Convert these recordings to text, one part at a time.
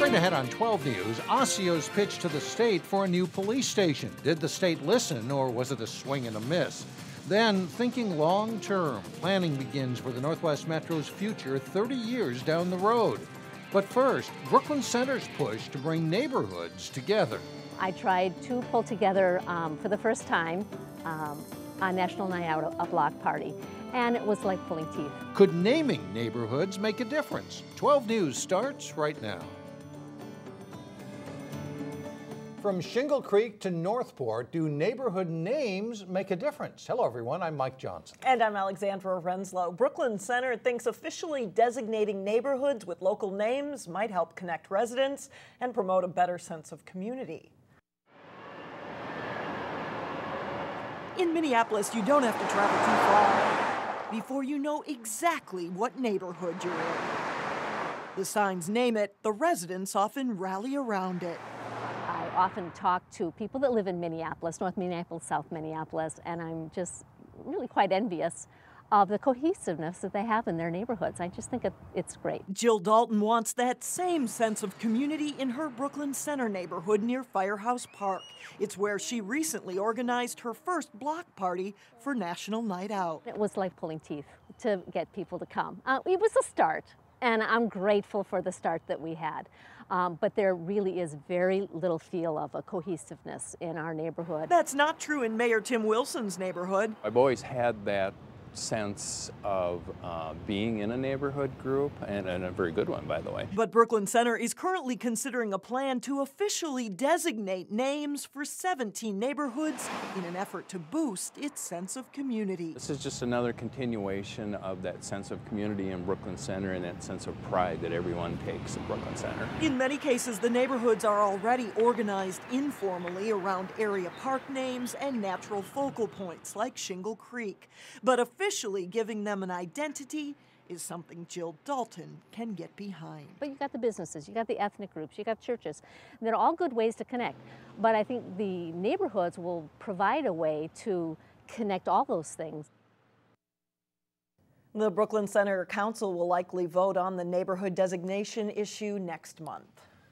Tonight ahead on 12 News, Osseo's pitch to the state for a new police station. Did the state listen, or was it a swing and a miss? Then, thinking long-term, planning begins for the Northwest Metro's future 30 years down the road. But first, Brooklyn Center's push to bring neighborhoods together. I tried to pull together, for the first time, on National Night Out, a block party, and it was like pulling teeth. Could naming neighborhoods make a difference? 12 News starts right now. From Shingle Creek to Northport, do neighborhood names make a difference? Hello, everyone. I'm Mike Johnson. And I'm Alexandra Renslow. Brooklyn Center thinks officially designating neighborhoods with local names might help connect residents and promote a better sense of community. In Minneapolis, you don't have to travel too far before you know exactly what neighborhood you're in. The signs name it, the residents often rally around it. I often talk to people that live in Minneapolis, North Minneapolis, South Minneapolis, and I'm just really quite envious of the cohesiveness that they have in their neighborhoods. I just think it's great. Jill Dalton wants that same sense of community in her Brooklyn Center neighborhood near Firehouse Park. It's where she recently organized her first block party for National Night Out. It was like pulling teeth to get people to come. It was a start, and I'm grateful for the start that we had. But there really is very little feel of a cohesiveness in our neighborhood. That's not true in Mayor Tim Wilson's neighborhood. I've always had that sense of being in a neighborhood group, and a very good one, by the way. But Brooklyn Center is currently considering a plan to officially designate names for 17 neighborhoods in an effort to boost its sense of community. This is just another continuation of that sense of community in Brooklyn Center and that sense of pride that everyone takes in Brooklyn Center. In many cases, the neighborhoods are already organized informally around area park names and natural focal points like Shingle Creek. But officially giving them an identity is something Jill Dalton can get behind. But you got the businesses, you got the ethnic groups, you got churches. They're all good ways to connect. But I think the neighborhoods will provide a way to connect all those things. The Brooklyn Center Council will likely vote on the neighborhood designation issue next month.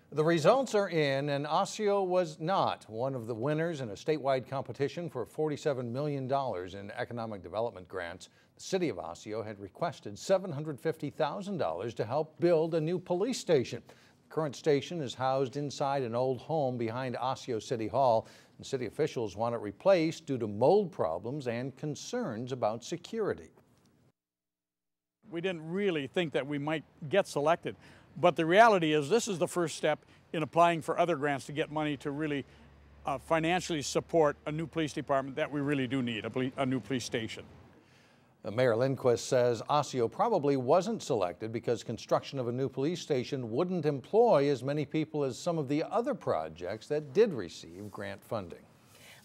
The results are in, and Osseo was not one of the winners in a statewide competition for $47 million in economic development grants. The city of Osseo had requested $750,000 to help build a new police station. The current station is housed inside an old home behind Osseo City Hall, and city officials want it replaced due to mold problems and concerns about security. We didn't really think that we might get selected. But the reality is this is the first step in applying for other grants to get money to really financially support a new police department that we really do need, a new police station. Mayor Lindquist says Osseo probably wasn't selected because construction of a new police station wouldn't employ as many people as some of the other projects that did receive grant funding.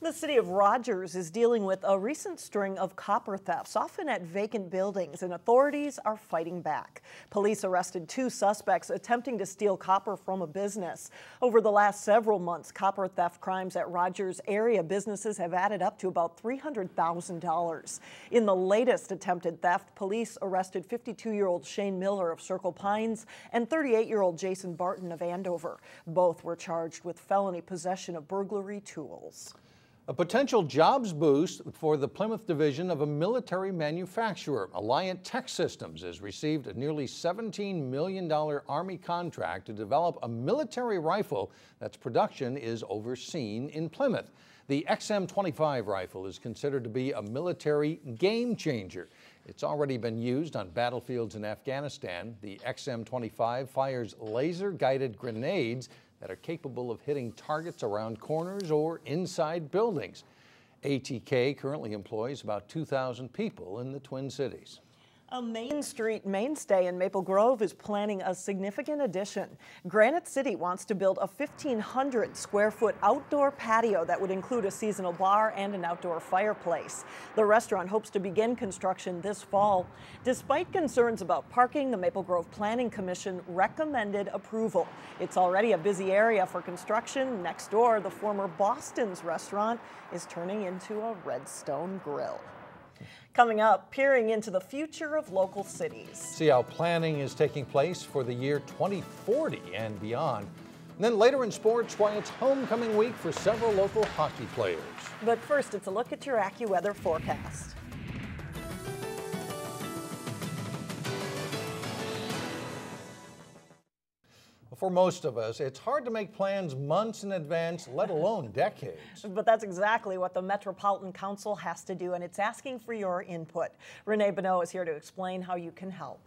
The city of Rogers is dealing with a recent string of copper thefts, often at vacant buildings, and authorities are fighting back. Police arrested 2 suspects attempting to steal copper from a business. Over the last several months, copper theft crimes at Rogers area businesses have added up to about $300,000. In the latest attempted theft, police arrested 52-year-old Shane Miller of Circle Pines and 38-year-old Jason Barton of Andover. Both were charged with felony possession of burglary tools. A potential jobs boost for the Plymouth division of a military manufacturer. Alliant Tech Systems has received a nearly $17 million Army contract to develop a military rifle that's production is overseen in Plymouth. The XM25 rifle is considered to be a military game changer. It's already been used on battlefields in Afghanistan. The XM25 fires laser-guided grenades that are capable of hitting targets around corners or inside buildings. ATK currently employs about 2,000 people in the Twin Cities. A Main Street mainstay in Maple Grove is planning a significant addition. Granite City wants to build a 1,500 square foot outdoor patio that would include a seasonal bar and an outdoor fireplace. The restaurant hopes to begin construction this fall. Despite concerns about parking, the Maple Grove Planning Commission recommended approval. It's already a busy area for construction. Next door, the former Boston's restaurant is turning into a Redstone Grill. Coming up, peering into the future of local cities. See how planning is taking place for the year 2040 and beyond. And then later in sports, why it's homecoming week for several local hockey players. But first, it's a look at your AccuWeather forecast. For most of us, it's hard to make plans months in advance, let alone decades. But that's exactly what the Metropolitan Council has to do, and it's asking for your input. Renee Bonneau is here to explain how you can help.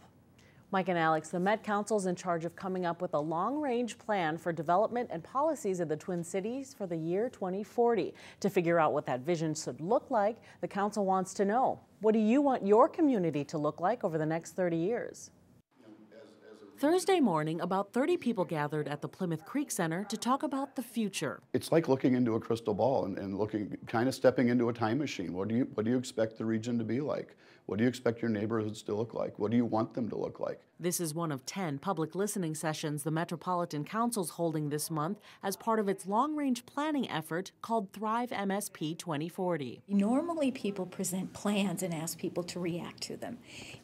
Mike and Alex, the Met Council's in charge of coming up with a long-range plan for development and policies of the Twin Cities for the year 2040. To figure out what that vision should look like, the council wants to know, what do you want your community to look like over the next 30 years? Thursday morning, about 30 people gathered at the Plymouth Creek Center to talk about the future. It's like looking into a crystal ball and looking, kind of stepping into a time machine. What do you expect the region to be like? What do you expect your neighborhoods to look like? What do you want them to look like? This is one of 10 public listening sessions the Metropolitan Council's holding this month as part of its long-range planning effort called Thrive MSP 2040. Normally people present plans and ask people to react to them.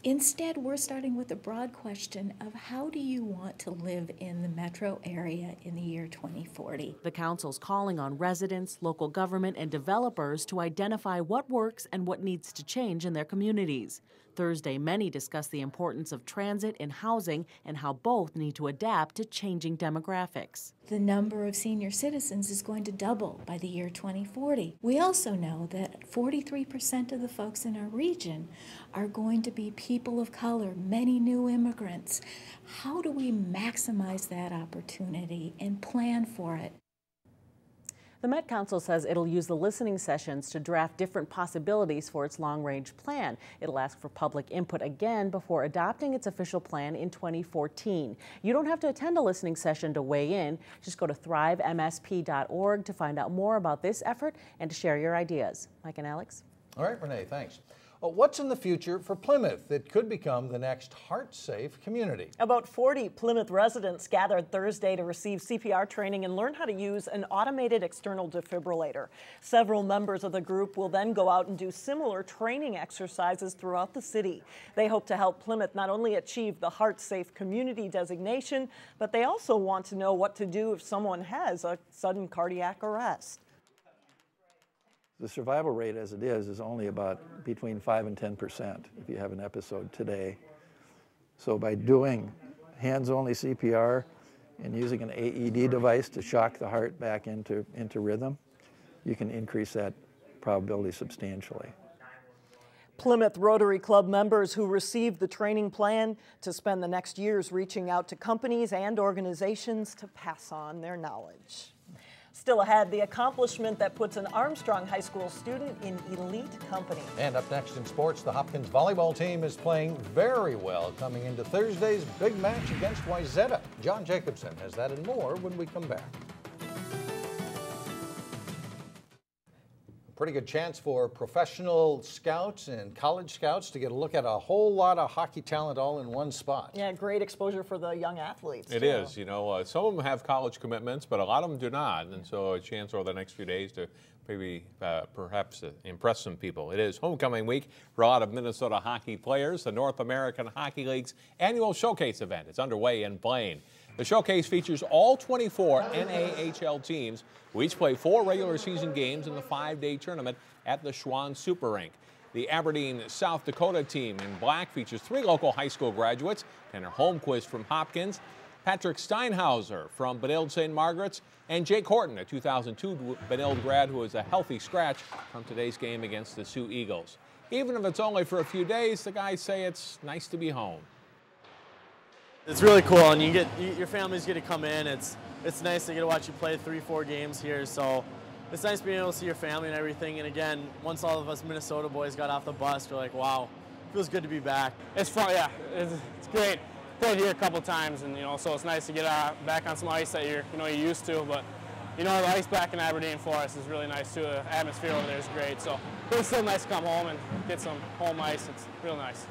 Instead, we're starting with a broad question of how do you want to live in the metro area in the year 2040? The council's calling on residents, local government, and developers to identify what works and what needs to change in their communities. Thursday, many discussed the importance of transit and housing and how both need to adapt to changing demographics. The number of senior citizens is going to double by the year 2040. We also know that 43% of the folks in our region are going to be people of color, many new immigrants. How do we maximize that opportunity and plan for it? The Met Council says it'll use the listening sessions to draft different possibilities for its long-range plan. It'll ask for public input again before adopting its official plan in 2014. You don't have to attend a listening session to weigh in. Just go to thrivemsp.org to find out more about this effort and to share your ideas. Mike and Alex. All right, Renee, thanks. What's in the future for Plymouth that could become the next heart-safe community? About 40 Plymouth residents gathered Thursday to receive CPR training and learn how to use an automated external defibrillator. Several members of the group will then go out and do similar training exercises throughout the city. They hope to help Plymouth not only achieve the heart-safe community designation, but they also want to know what to do if someone has a sudden cardiac arrest. The survival rate as it is only about between 5 and 10% if you have an episode today. So by doing hands-only CPR and using an AED device to shock the heart back into rhythm, you can increase that probability substantially. Plymouth Rotary Club members who received the training plan to spend the next years reaching out to companies and organizations to pass on their knowledge. Still ahead, the accomplishment that puts an Armstrong High School student in elite company. And up next in sports, the Hopkins Volleyball team is playing very well coming into Thursday's big match against Wayzata. John Jacobson has that and more when we come back. Pretty good chance for professional scouts and college scouts to get a look at a whole lot of hockey talent all in one spot. Yeah, great exposure for the young athletes. It is. You know, some of them have college commitments, but a lot of them do not. And so a chance over the next few days to maybe perhaps impress some people. It is homecoming week for a lot of Minnesota hockey players. The North American Hockey League's annual showcase event is underway in Blaine. The showcase features all 24 NAHL teams who each play 4 regular season games in the 5-day tournament at the Schwann Super Rink. The Aberdeen, South Dakota team in black features 3 local high school graduates, Tanner Holmquist from Hopkins, Patrick Steinhauser from Benilde St. Margaret's, and Jake Horton, a 2002 Benilde grad who is a healthy scratch from today's game against the Sioux Eagles. Even if it's only for a few days, the guys say it's nice to be home. It's really cool, and your families get to come in. It's nice to get to watch you play 3-4 games here, so it's nice being able to see your family and everything. And again, once all of us Minnesota boys got off the bus, we're like, wow, feels good to be back. It's fun, yeah. It's great. Played here a couple times, and so it's nice to get back on some ice that you're used to. But the ice back in Aberdeen for us is really nice too. The atmosphere over there is great. So it's still nice to come home and get some home ice. It's real nice.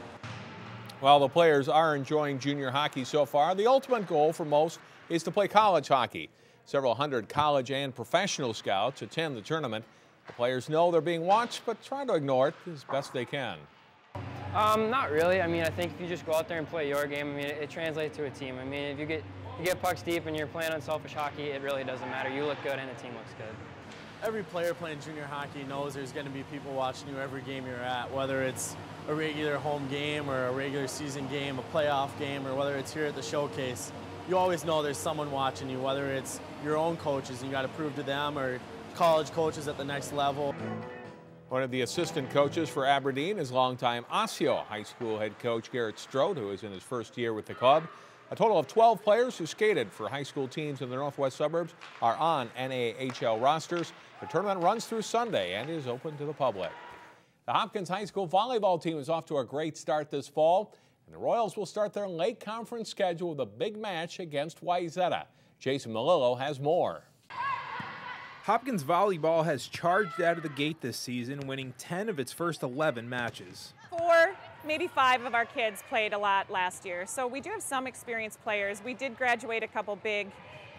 While the players are enjoying junior hockey so far, the ultimate goal for most is to play college hockey. Several hundred college and professional scouts attend the tournament. The players know they're being watched, but try to ignore it as best they can. Not really. I mean, I think if you just go out there and play your game, I mean, it translates to a team. I mean, if you get pucks deep and you're playing unselfish hockey, it really doesn't matter. You look good and the team looks good. Every player playing junior hockey knows there's going to be people watching you every game you're at, whether it's a regular home game or a regular season game, a playoff game, or whether it's here at the Showcase. You always know there's someone watching you, whether it's your own coaches and you got to prove to them, or college coaches at the next level. One of the assistant coaches for Aberdeen is longtime Osseo High School head coach Garrett Strode, who is in his first year with the club. A total of 12 players who skated for high school teams in the northwest suburbs are on NHL rosters. The tournament runs through Sunday and is open to the public. The Hopkins High School volleyball team is off to a great start this fall, and the Royals will start their late conference schedule with a big match against Wayzata. Jason Melillo has more. Hopkins Volleyball has charged out of the gate this season, winning 10 of its first 11 matches. 4, maybe 5 of our kids played a lot last year, so we do have some experienced players. We did graduate a couple big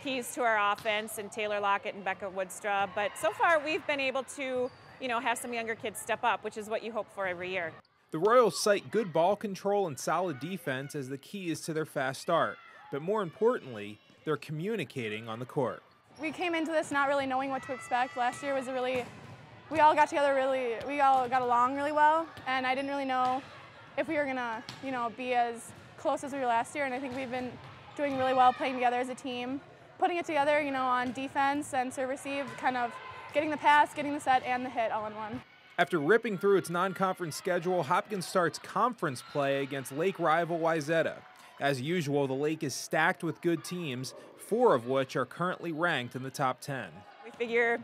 keys to our offense, and Taylor Lockett and Becca Woodstraw, but so far we've been able to, have some younger kids step up, which is what you hope for every year. The Royals cite good ball control and solid defense as the keys to their fast start, but more importantly, they're communicating on the court. We came into this not really knowing what to expect. Last year was we all got together we all got along really well, and I didn't really know if we were gonna, be as close as we were last year, and I think we've been doing really well playing together as a team, putting it together, on defense and serve receive, kind of getting the pass, getting the set, and the hit all in one. After ripping through its non-conference schedule, Hopkins starts conference play against Lake rival Wayzata. As usual, the Lake is stacked with good teams, 4 of which are currently ranked in the top 10. We figure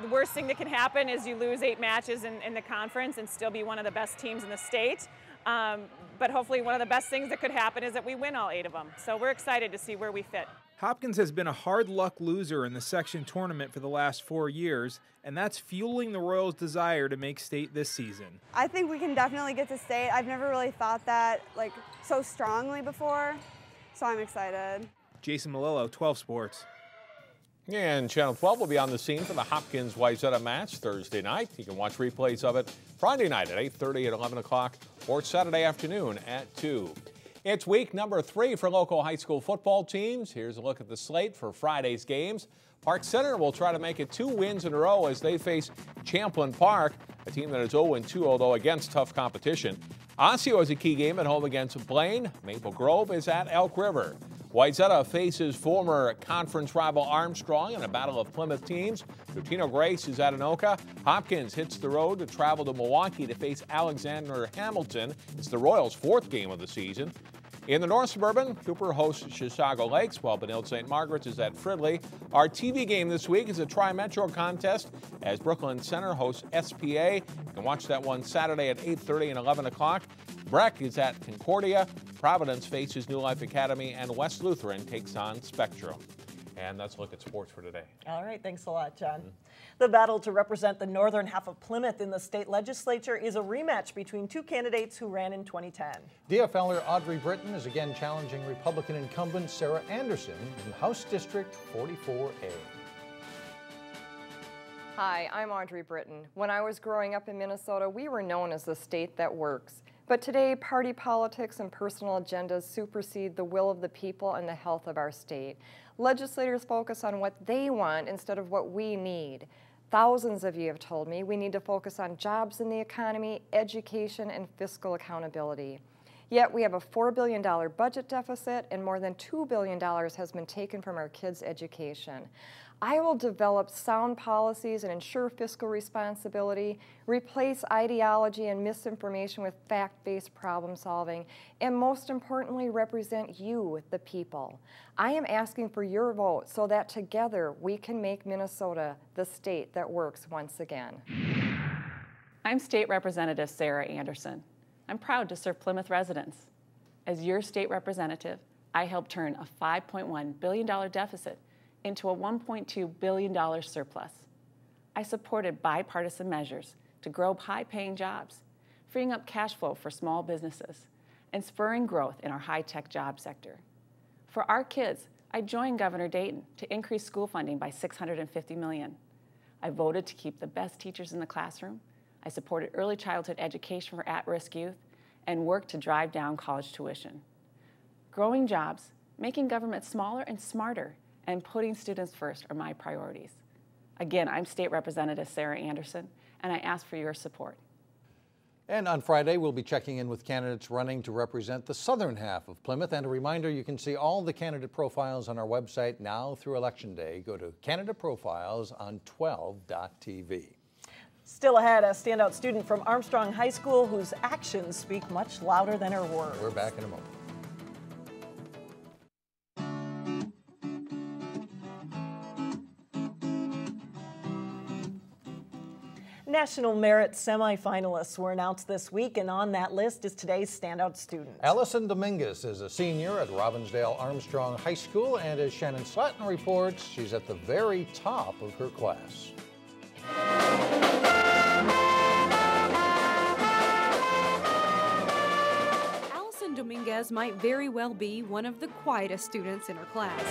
the worst thing that can happen is you lose 8 matches in the conference and still be one of the best teams in the state. But hopefully one of the best things that could happen is that we win all 8 of them. So we're excited to see where we fit. Hopkins has been a hard luck loser in the section tournament for the last 4 years, and that's fueling the Royals' desire to make state this season. I think we can definitely get to state. I've never really thought that so strongly before, so I'm excited. Jason Melillo, 12 Sports. And Channel 12 will be on the scene for the Hopkins-Wayzata match Thursday night. You can watch replays of it Friday night at 8:30 and 11 o'clock or Saturday afternoon at 2. It's week number 3 for local high school football teams. Here's a look at the slate for Friday's games. Park Center will try to make it 2 wins in a row as they face Champlin Park, a team that is 0-2, although against tough competition. Osseo has a key game at home against Blaine. Maple Grove is at Elk River. Wayzata faces former conference rival Armstrong in a battle of Plymouth teams. Totino Grace is at Anoka. Hopkins hits the road to travel to Milwaukee to face Alexander Hamilton. It's the Royals' 4th game of the season. In the North Suburban, Cooper hosts Chisago Lakes, while Benilde St. Margaret's is at Fridley. Our TV game this week is a Tri-Metro contest as Brooklyn Center hosts SPA. You can watch that one Saturday at 8:30 and 11 o'clock. Breck is at Concordia. Providence faces New Life Academy, and West Lutheran takes on Spectrum. And that's a look at sports for today. All right, thanks a lot, John. The battle to represent the northern half of Plymouth in the state legislature is a rematch between 2 candidates who ran in 2010. DFLer Audrey Britton is again challenging Republican incumbent Sarah Anderson in House District 44A. Hi, I'm Audrey Britton. When I was growing up in Minnesota, we were known as the state that works. But today, party politics and personal agendas supersede the will of the people and the health of our state. Legislators focus on what they want instead of what we need. Thousands of you have told me we need to focus on jobs in the economy, education, and fiscal accountability. Yet we have a $4 billion budget deficit, and more than $2 billion has been taken from our kids' education. I will develop sound policies and ensure fiscal responsibility, replace ideology and misinformation with fact-based problem solving, and most importantly, represent you, the people. I am asking for your vote so that together we can make Minnesota the state that works once again. I'm State Representative Sarah Anderson. I'm proud to serve Plymouth residents. As your state representative, I helped turn a $5.1 billion deficit into a $1.2 billion surplus. I supported bipartisan measures to grow high-paying jobs, freeing up cash flow for small businesses, and spurring growth in our high-tech job sector. For our kids, I joined Governor Dayton to increase school funding by $650 million. I voted to keep the best teachers in the classroom. I supported early childhood education for at-risk youth, and work to drive down college tuition. Growing jobs, making government smaller and smarter, and putting students first are my priorities. Again, I'm State Representative Sarah Anderson, and I ask for your support. And on Friday, we'll be checking in with candidates running to represent the southern half of Plymouth. And a reminder, you can see all the candidate profiles on our website now through Election Day. Go to Candidate Profiles on 12.tv. Still ahead, a standout student from Armstrong High School whose actions speak much louder than her words. We're back in a moment. National Merit semifinalists were announced this week, and on that list is today's standout student. Allison Dominguez is a senior at Robbinsdale Armstrong High School, and as Shannon Slatton reports, she's at the very top of her class. Allison Dominguez might very well be one of the quietest students in her class.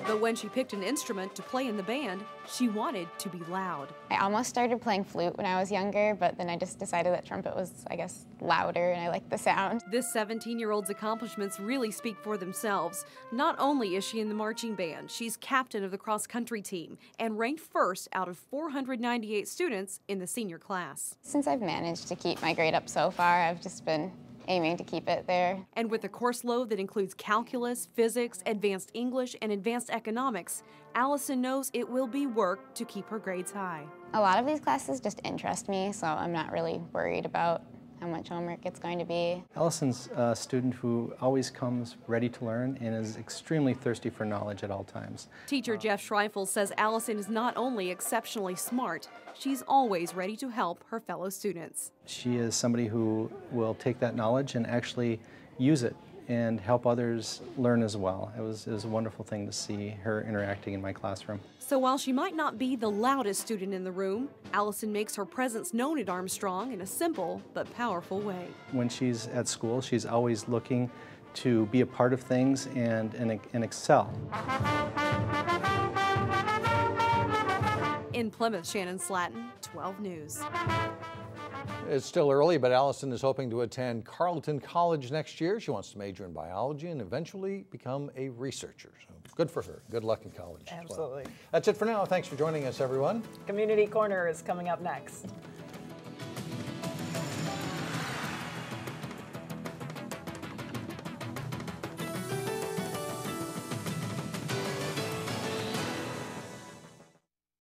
But when she picked an instrument to play in the band, she wanted to be loud. I almost started playing flute when I was younger, but then I just decided that trumpet was, I guess, louder and I liked the sound. This 17-year-old's accomplishments really speak for themselves. Not only is she in the marching band, she's captain of the cross-country team and ranked first out of 498 students in the senior class. Since I've managed to keep my grade up so far, I've just been aiming to keep it there. And with a course load that includes calculus, physics, advanced English, and advanced economics, Allison knows it will be work to keep her grades high. A lot of these classes just interest me, so I'm not really worried about how much homework it's going to be. Allison's a student who always comes ready to learn and is extremely thirsty for knowledge at all times. Teacher Jeff Schreifel says Allison is not only exceptionally smart, she's always ready to help her fellow students. She is somebody who will take that knowledge and actually use it and help others learn as well. It was a wonderful thing to see her interacting in my classroom. So while she might not be the loudest student in the room, Allison makes her presence known at Armstrong in a simple but powerful way. When she's at school, she's always looking to be a part of things and excel. In Plymouth, Shannon Slatton, 12 News. It's still early, but Allison is hoping to attend Carleton College next year. She wants to major in biology and eventually become a researcher. So good for her. Good luck in college. Absolutely. As well. That's it for now. Thanks for joining us, everyone. Community Corner is coming up next.